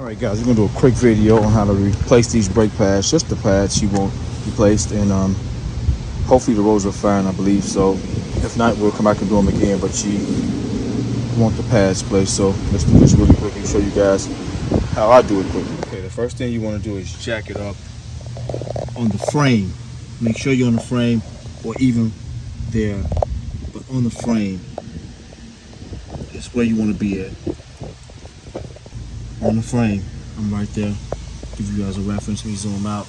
Alright guys, we're going to do a quick video on how to replace these brake pads, just the pads she won't replaced, and hopefully the roads are fine, I believe so. If not, we'll come back and do them again, but she want the pads placed, so let's do this really quick and show you guys how I do it quick. Okay, the first thing you want to do is jack it up on the frame. Make sure you're on the frame or even there, but on the frame. That's where you want to be at. On the frame, I'm right there. Give you guys a reference. Let me zoom out.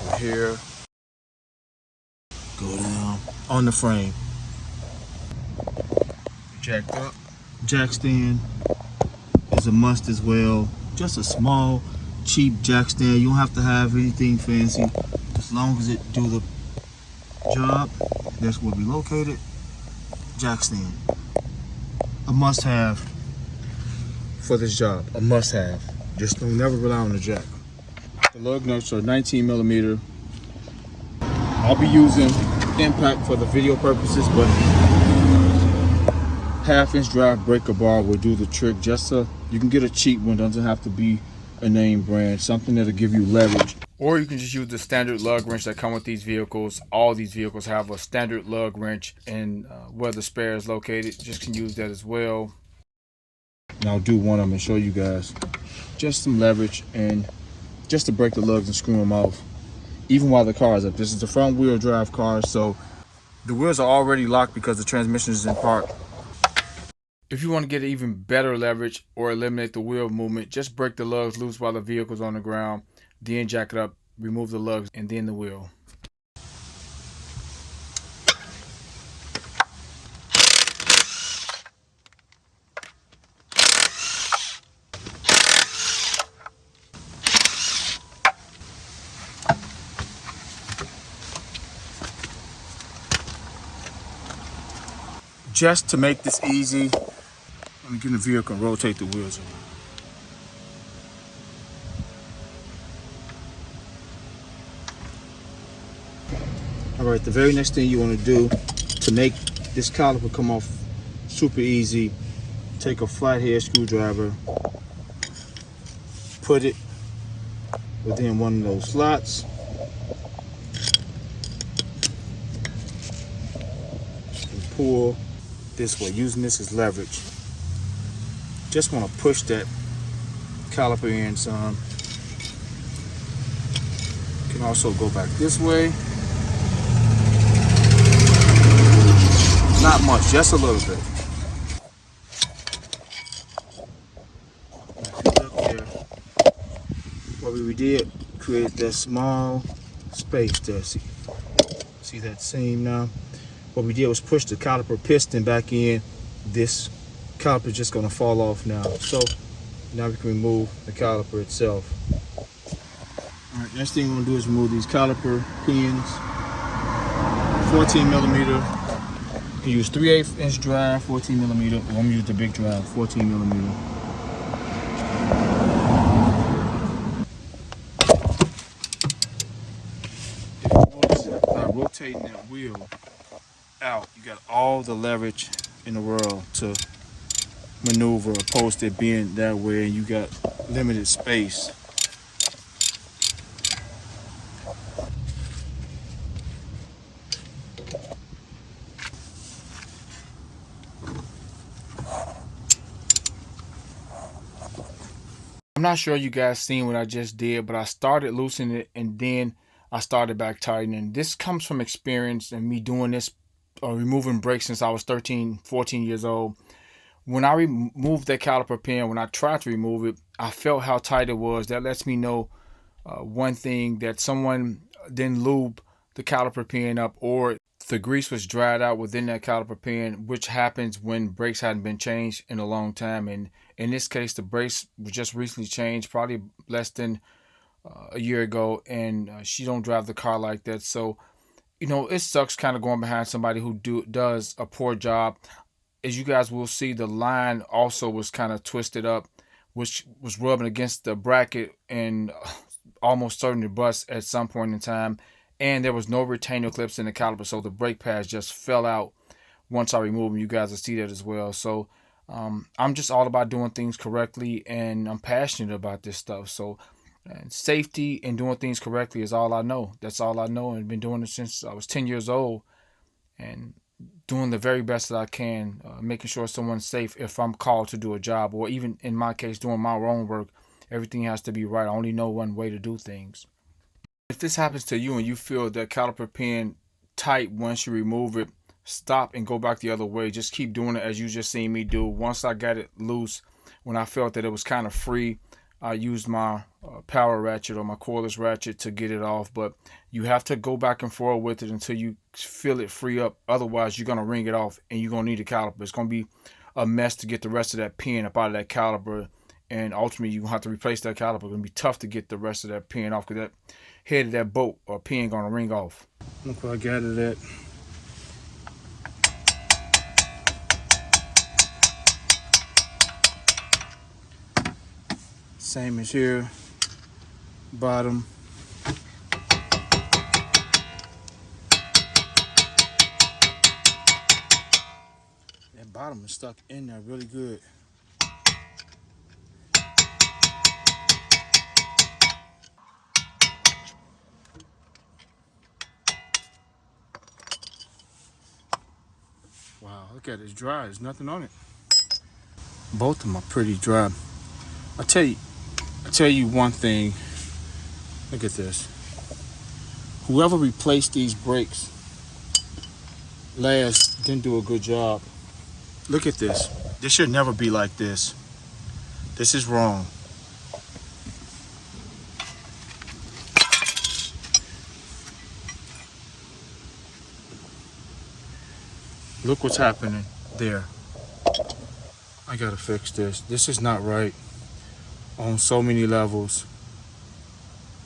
Over here. Go down. On the frame. Jacked up. Jack stand is a must as well. Just a small, cheap jack stand. You don't have to have anything fancy. As long as it do the job, that's where we located. Jack stand. A must-have for this job. A must-have. Just don't never rely on the jack. The lug nuts are 19 millimeter. I'll be using impact for the video purposes, but half-inch drive breaker bar will do the trick. Just so you can get a cheap one. Doesn't have to be a name brand. Something that'll give you leverage. Or you can just use the standard lug wrench that come with these vehicles. All these vehicles have a standard lug wrench, and where the spare is located, just can use that as well. And I'll do one of them and show you guys just some leverage and just to break the lugs and screw them off, even while the car is up. This is the front wheel drive car, so the wheels are already locked because the transmission is in park. If you want to get even better leverage or eliminate the wheel movement, just break the lugs loose while the vehicle's on the ground. Then jack it up, remove the lugs, and then the wheel. Just to make this easy, let me get in the vehicle and rotate the wheels around. Alright, the very next thing you want to do to make this caliper come off super easy, take a flathead screwdriver, put it within one of those slots, and pull this way, using this as leverage. Just want to push that caliper in some. You can also go back this way. Not much, just a little bit. Up there. What we did, create that small space there. See that seam now? What we did was push the caliper piston back in. This caliper is just going to fall off now. So now we can remove the caliper itself. All right, next thing we're going to do is remove these caliper pins. 14 millimeter. You can use 3/8" drive, 14 millimeter. I'm going to use the big drive, 14 millimeter. If you notice, by rotating that wheel out, you got all the leverage in the world to maneuver, opposed to it being that way and you got limited space. I'm not sure you guys seen what I just did, but I started loosening it and then I started back tightening. This comes from experience and me doing this, removing brakes since I was 13, 14 years old. When I removed that caliper pin, when I tried to remove it, I felt how tight it was. That lets me know one thing, that someone didn't lube the caliper pin up, or the grease was dried out within that caliper pin, which happens when brakes hadn't been changed in a long time. And in this case, the brakes were just recently changed, probably less than a year ago, and she don't drive the car like that. So, you know, it sucks kind of going behind somebody who does a poor job. As you guys will see, the line also was kind of twisted up, which was rubbing against the bracket and almost certain to bust at some point in time. And there was no retainer clips in the caliper, so the brake pads just fell out once I removed them. You guys will see that as well. So I'm just all about doing things correctly, and I'm passionate about this stuff. So, and safety and doing things correctly is all I know. That's all I know, and I've been doing it since I was 10 years old, and doing the very best that I can, making sure someone's safe if I'm called to do a job, or even in my case, doing my own work. Everything has to be right. I only know one way to do things. If this happens to you and you feel that caliper pin tight once you remove it, stop and go back the other way. Just keep doing it as you just seen me do. Once I got it loose, when I felt that it was kind of free, I used my power ratchet or my cordless ratchet to get it off. But you have to go back and forth with it until you feel it free up. Otherwise, you're going to wring it off and you're going to need a caliper. It's going to be a mess to get the rest of that pin up out of that caliper. And ultimately, you're going to have to replace that caliper. It's going to be tough to get the rest of that pin off because that head of that bolt or pin going to ring off. Look where I got it at. Same as here, bottom. That bottom is stuck in there really good. Wow, look at it, it's dry, there's nothing on it. Both of them are pretty dry. I tell you one thing, look at this. Whoever replaced these brakes last didn't do a good job. Look at this. This should never be like this. This is wrong. Look what's happening there. I gotta fix this. This is not right on so many levels.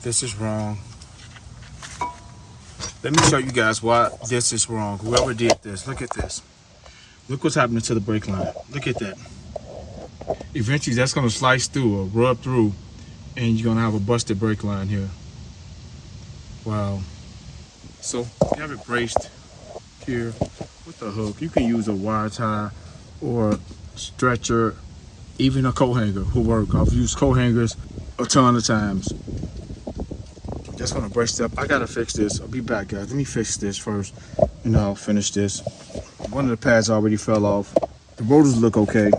This is wrong. Let me show you guys why this is wrong. Whoever did this, look at this. Look what's happening to the brake line. Look at that. Eventually that's gonna slice through or rub through and you're gonna have a busted brake line here. Wow. So you have it braced here with the hook. You can use a wire tie or stretcher, even a coat hanger will work. I've used coat hangers a ton of times. That's gonna brace it up. I gotta fix this. I'll be back, guys. Let me fix this first and I'll finish this. One of the pads already fell off. The rotors look okay.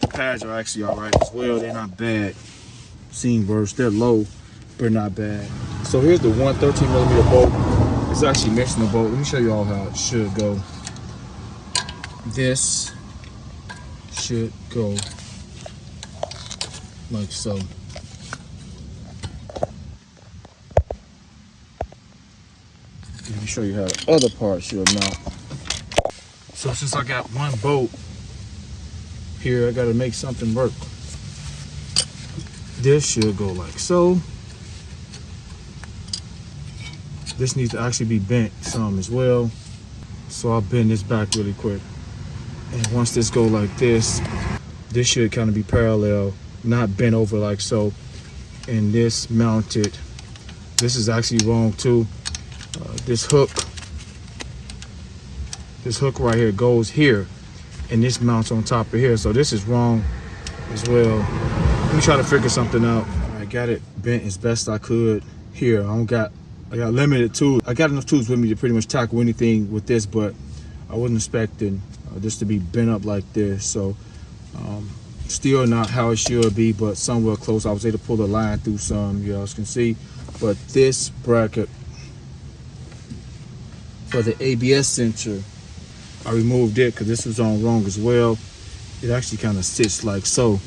The pads are actually all right as well. They're not bad. Seen worse. They're low, but not bad. So here's the 113mm bolt. It's actually missing the bolt. Let me show you all how it should go. This should go like so. Let me show you how the other part should mount. So since I got one bolt here, I gotta make something work. This should go like so. This needs to actually be bent some as well. So I'll bend this back really quick. And once this go like this should kind of be parallel, not bent over like so. And this mounted. This is actually wrong too. This hook right here goes here, and this mounts on top of here. So this is wrong as well. Let me try to figure something out. I got it bent as best I could here. I got limited tools. I got enough tools with me to pretty much tackle anything with this, but I wasn't expecting this to be bent up like this. So still not how it should be, but somewhere close. I was able to pull the line through some, you guys can see. But this bracket for the ABS sensor, I removed it because this was on wrong as well. It actually kind of sits like so,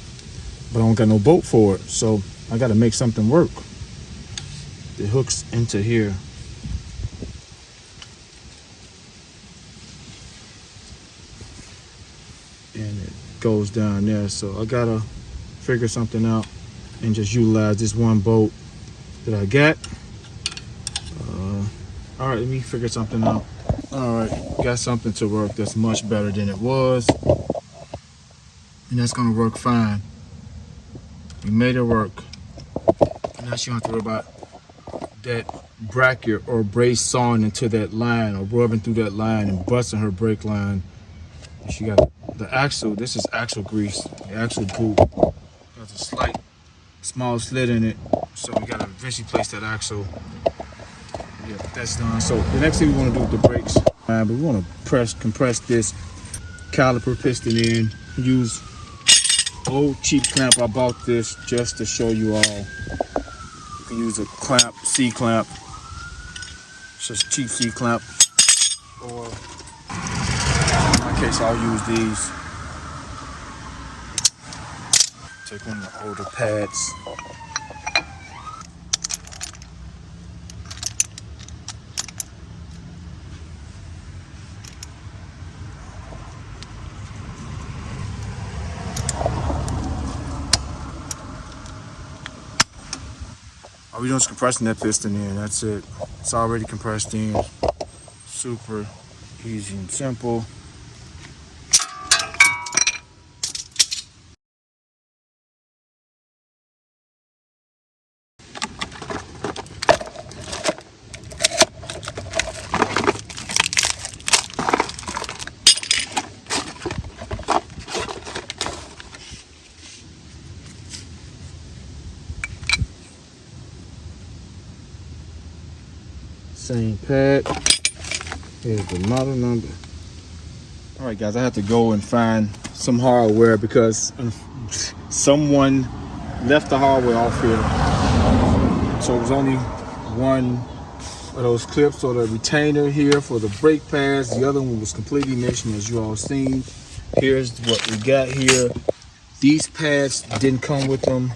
but I don't got no bolt for it, so I got to make something work. It hooks into here. And it goes down there, so I gotta figure something out and just utilize this one bolt that I got. All right, let me figure something out. All right, got something to work that's much better than it was, and that's gonna work fine. We made it work. Now she don't have to worry about that bracket or brace sawing into that line or rubbing through that line and busting her brake line. She got the axle. This is axle grease. The axle boot. There's a slight small slit in it, so we gotta eventually place that axle. Yeah, that's done. So the next thing we want to do with the brakes, but we want to compress this caliper piston in. Use old cheap clamp. I bought this just to show you all. You can use a clamp, C clamp. It's just cheap C clamp, or in my case, I'll use these. Take one of the older pads. All we doing is compressing that piston in. That's it. It's already compressed in. Super easy and simple. Same pad. Here's the model number. All right, guys, I have to go and find some hardware because someone left the hardware off here. So it was only one of those clips or the retainer here for the brake pads. The other one was completely missing, as you all seen. Here's what we got here. These pads didn't come with them,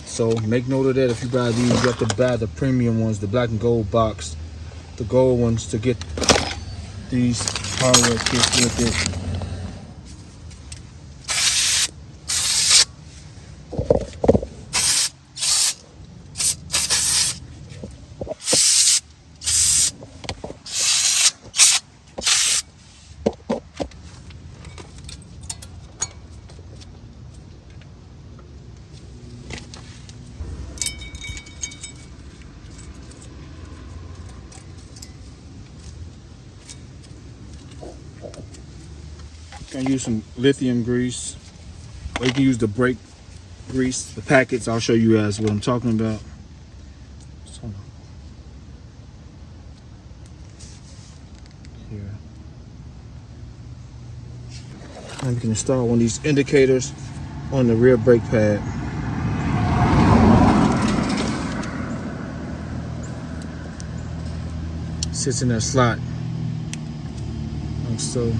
so make note of that. If you buy these, you have to buy the premium ones, the black and gold box, the gold ones, to get these hardware kits with it. Gonna use some lithium grease, or you can use the brake grease, the packets. I'll show you guys what I'm talking about. So, here. And we can install one of these indicators on the rear brake pad. Sits in that slot, like so.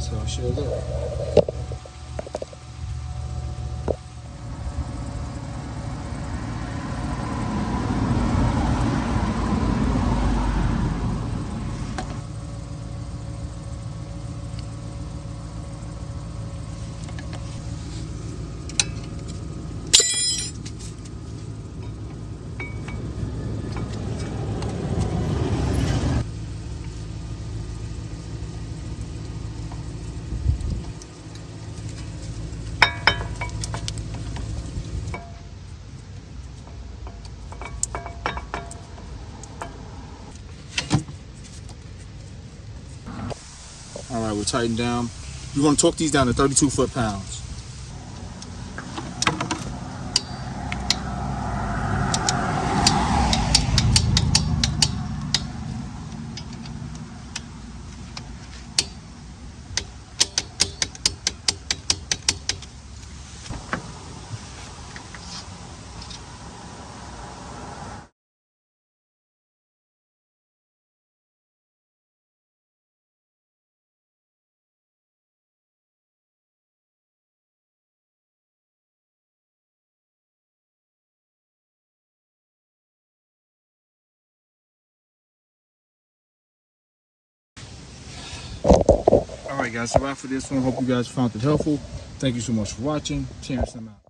So I'll show that. All right, we're tightened down. We want to torque these down to 32 foot-pounds. guys, so after this one, hope you guys found it helpful. Thank you so much for watching. Terrence, I'm out.